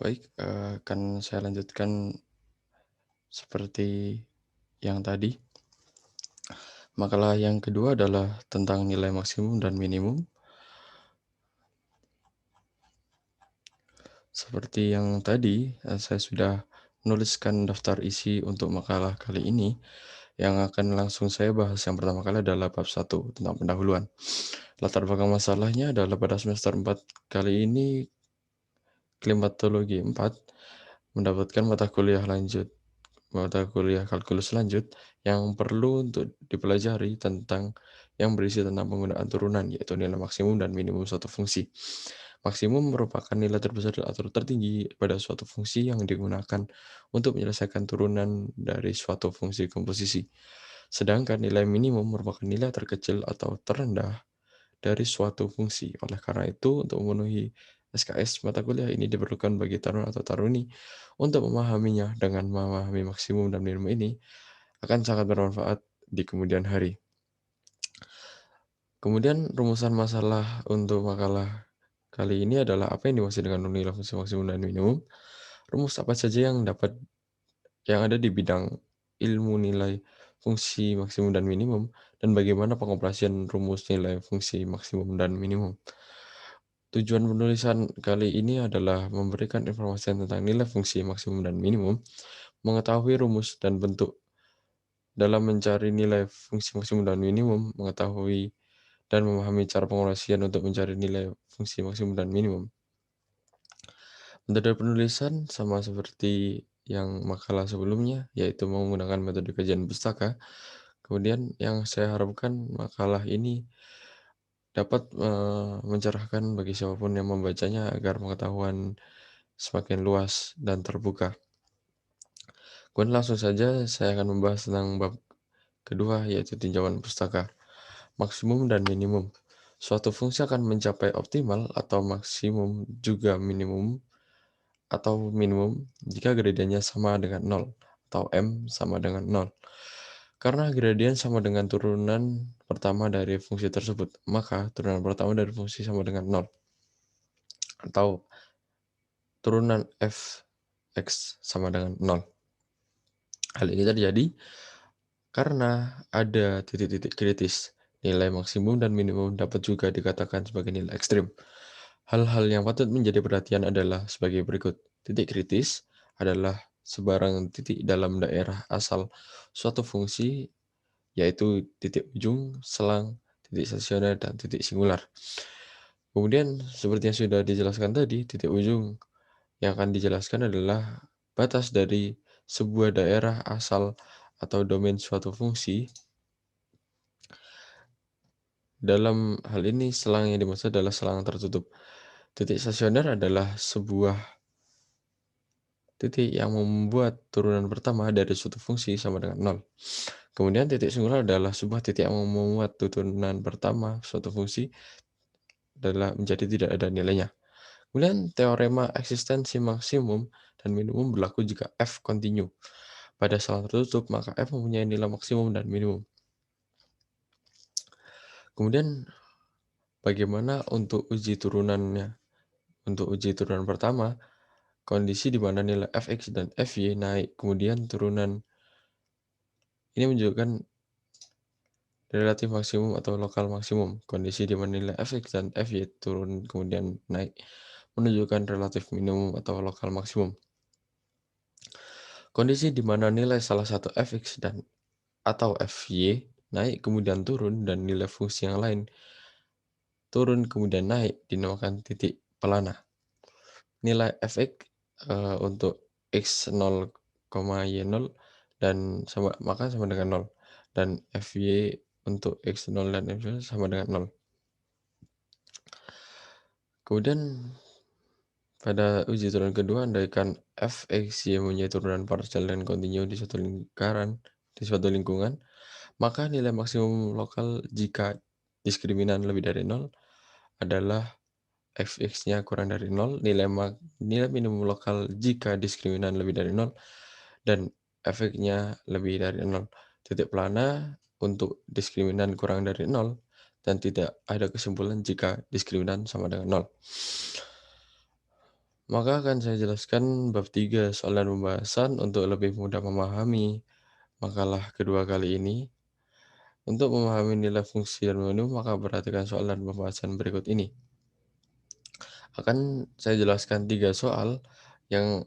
Baik, akan saya lanjutkan seperti yang tadi. Makalah yang kedua adalah tentang nilai maksimum dan minimum. Seperti yang tadi, saya sudah menuliskan daftar isi untuk makalah kali ini. Yang akan langsung saya bahas yang pertama kali adalah bab 1 tentang pendahuluan. Latar belakang masalahnya adalah pada semester 4 kali ini, klimatologi 4 mendapatkan mata kuliah kalkulus lanjut yang perlu untuk dipelajari tentang yang berisi tentang penggunaan turunan, yaitu nilai maksimum dan minimum suatu fungsi. Maksimum merupakan nilai terbesar atau tertinggi pada suatu fungsi yang digunakan untuk menyelesaikan turunan dari suatu fungsi komposisi. Sedangkan nilai minimum merupakan nilai terkecil atau terendah dari suatu fungsi. Oleh karena itu, untuk memenuhi SKS mata kuliah ini diperlukan bagi taruna atau taruni untuk memahaminya. Dengan memahami maksimum dan minimum ini akan sangat bermanfaat di kemudian hari. Kemudian rumusan masalah untuk makalah kali ini adalah apa yang dimaksud dengan nilai fungsi maksimum dan minimum. Rumus apa saja yang ada di bidang ilmu nilai fungsi maksimum dan minimum, dan bagaimana pengoperasian rumus nilai fungsi maksimum dan minimum. Tujuan penulisan kali ini adalah memberikan informasi tentang nilai fungsi maksimum dan minimum, mengetahui rumus dan bentuk dalam mencari nilai fungsi maksimum dan minimum, mengetahui dan memahami cara pengoperasian untuk mencari nilai fungsi maksimum dan minimum. Metode penulisan sama seperti yang makalah sebelumnya, yaitu menggunakan metode kajian pustaka. Kemudian yang saya harapkan makalah ini dapat mencerahkan bagi siapapun yang membacanya agar pengetahuan semakin luas dan terbuka. Kemudian langsung saja saya akan membahas tentang bab kedua, yaitu tinjauan pustaka. Maksimum dan minimum. Suatu fungsi akan mencapai optimal atau maksimum juga minimum jika gradiennya sama dengan nol atau M sama dengan nol. Karena gradien sama dengan turunan pertama dari fungsi tersebut, maka turunan pertama dari fungsi sama dengan nol. Atau turunan f(x) sama dengan nol. Hal ini terjadi karena ada titik-titik kritis. Nilai maksimum dan minimum dapat juga dikatakan sebagai nilai ekstrim. Hal-hal yang patut menjadi perhatian adalah sebagai berikut. Titik kritis adalah sebarang titik dalam daerah asal suatu fungsi, yaitu titik ujung, selang, titik stasioner, dan titik singular. Kemudian, seperti yang sudah dijelaskan tadi, titik ujung yang akan dijelaskan adalah batas dari sebuah daerah asal atau domain suatu fungsi. Dalam hal ini, selang yang dimaksud adalah selang tertutup. Titik stasioner adalah sebuah titik yang membuat turunan pertama dari suatu fungsi sama dengan nol. Kemudian titik singular adalah sebuah titik yang membuat turunan pertama suatu fungsi adalah menjadi tidak ada nilainya. Kemudian teorema eksistensi maksimum dan minimum berlaku jika f kontinu. Pada selang tertutup, maka f mempunyai nilai maksimum dan minimum. Kemudian bagaimana untuk uji turunannya? Untuk uji turunan pertama, kondisi di mana nilai fx dan fy naik, kemudian turunan ini menunjukkan relatif maksimum atau lokal maksimum. Kondisi di mana nilai fx dan fy turun kemudian naik, menunjukkan relatif minimum atau lokal maksimum. Kondisi di mana nilai salah satu fx dan atau fy naik kemudian turun dan nilai fungsi yang lain turun kemudian naik dinamakan titik pelana. Nilai fx untuk x0, y0 dan maka sama dengan 0, dan fy untuk x0 dan f0 sama dengan 0. Kemudian pada uji turunan kedua, andaikan fx, y mempunyai turunan parsial dan kontinu di suatu lingkungan, maka nilai maksimum lokal jika diskriminan lebih dari 0 adalah fx-nya kurang dari 0, nilai minimum lokal jika diskriminan lebih dari 0, dan fx-nya lebih dari 0. Titik pelana untuk diskriminan kurang dari 0, dan tidak ada kesimpulan jika diskriminan sama dengan 0. Maka akan saya jelaskan bab 3 soal dan pembahasan untuk lebih mudah memahami makalah kedua kali ini. Untuk memahami nilai fungsi dan menu, maka perhatikan soal dan pembahasan berikut ini. Akan saya jelaskan 3 soal yang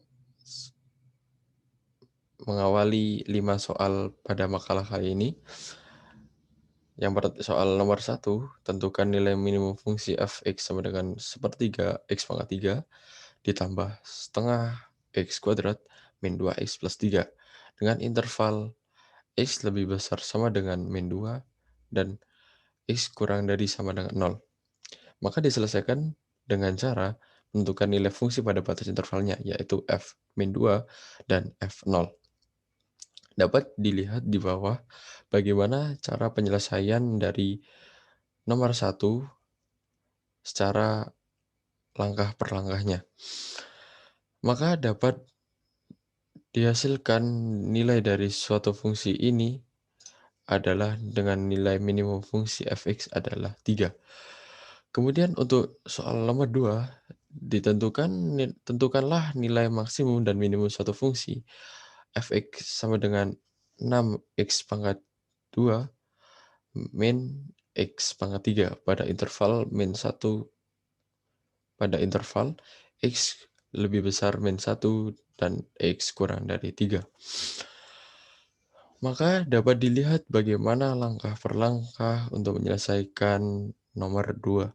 mengawali 5 soal pada makalah kali ini. Soal nomor 1, tentukan nilai minimum fungsi f(x) sama dengan sepertiga x pangkat 3 ditambah setengah x kuadrat min 2x plus 3 dengan interval x lebih besar sama dengan min 2 dan x kurang dari sama dengan 0. Maka diselesaikan dengan cara menentukan nilai fungsi pada batas intervalnya, yaitu f min 2 dan f 0. Dapat dilihat di bawah bagaimana cara penyelesaian dari nomor 1 secara langkah per langkahnya. Maka dapat dihasilkan nilai dari suatu fungsi ini adalah dengan nilai minimum fungsi f(x) adalah 3. Kemudian untuk soal nomor 2, tentukanlah nilai maksimum dan minimum suatu fungsi f(x) sama dengan 6x pangkat 2 min x pangkat 3 pada interval x lebih besar min 1 dan x kurang dari 3. Maka dapat dilihat bagaimana langkah per langkah untuk menyelesaikan nomor 2.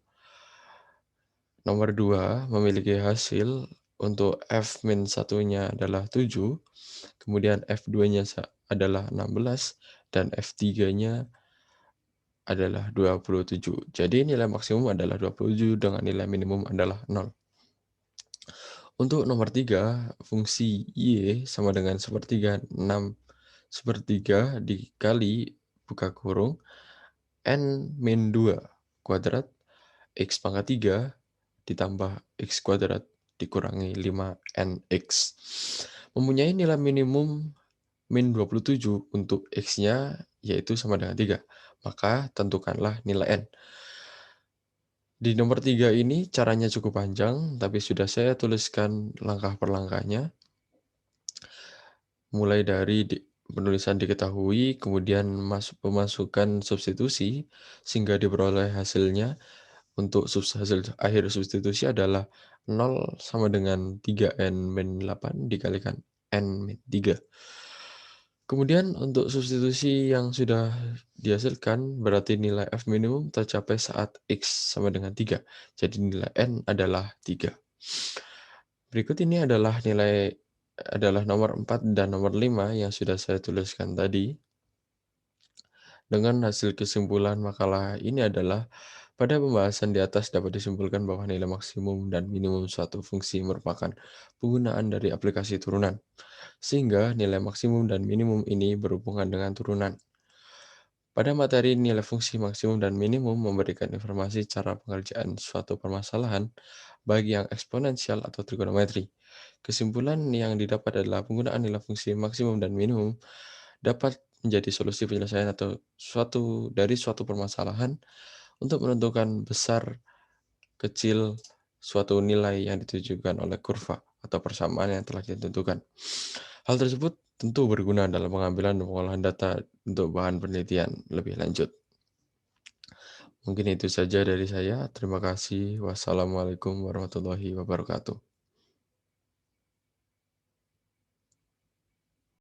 Nomor 2 memiliki hasil untuk f min 1-nya adalah 7, kemudian f2-nya adalah 16, dan f3-nya adalah 27. Jadi nilai maksimum adalah 27 dengan nilai minimum adalah 0. Untuk nomor 3, fungsi y sama dengan sepertiga 6 sepertiga dikali buka kurung n min 2 kuadrat x pangkat 3 ditambah x kuadrat dikurangi 5nx. Mempunyai nilai minimum min 27 untuk x-nya yaitu sama dengan 3. Maka tentukanlah nilai n. Di nomor 3 ini caranya cukup panjang, tapi sudah saya tuliskan langkah per langkahnya. Mulai dari penulisan diketahui, kemudian pemasukan substitusi, sehingga diperoleh hasilnya. Untuk hasil akhir substitusi adalah 0 sama dengan 3n min 8 dikalikan n min 3. Kemudian untuk substitusi yang sudah dihasilkan, berarti nilai f minimum tercapai saat x sama dengan 3. Jadi nilai n adalah 3. Berikut ini adalah nomor 4 dan nomor 5 yang sudah saya tuliskan tadi. Dengan hasil kesimpulan makalah ini adalah, pada pembahasan di atas dapat disimpulkan bahwa nilai maksimum dan minimum suatu fungsi merupakan penggunaan dari aplikasi turunan, sehingga nilai maksimum dan minimum ini berhubungan dengan turunan. Pada materi nilai fungsi maksimum dan minimum memberikan informasi cara pengerjaan suatu permasalahan, baik yang eksponensial atau trigonometri. Kesimpulan yang didapat adalah penggunaan nilai fungsi maksimum dan minimum dapat menjadi solusi penyelesaian atau suatu permasalahan untuk menentukan besar kecil suatu nilai yang ditujukan oleh kurva atau persamaan yang telah ditentukan. Hal tersebut tentu berguna dalam pengambilan dan pengolahan data untuk bahan penelitian lebih lanjut. Mungkin itu saja dari saya. Terima kasih. Wassalamualaikum warahmatullahi wabarakatuh.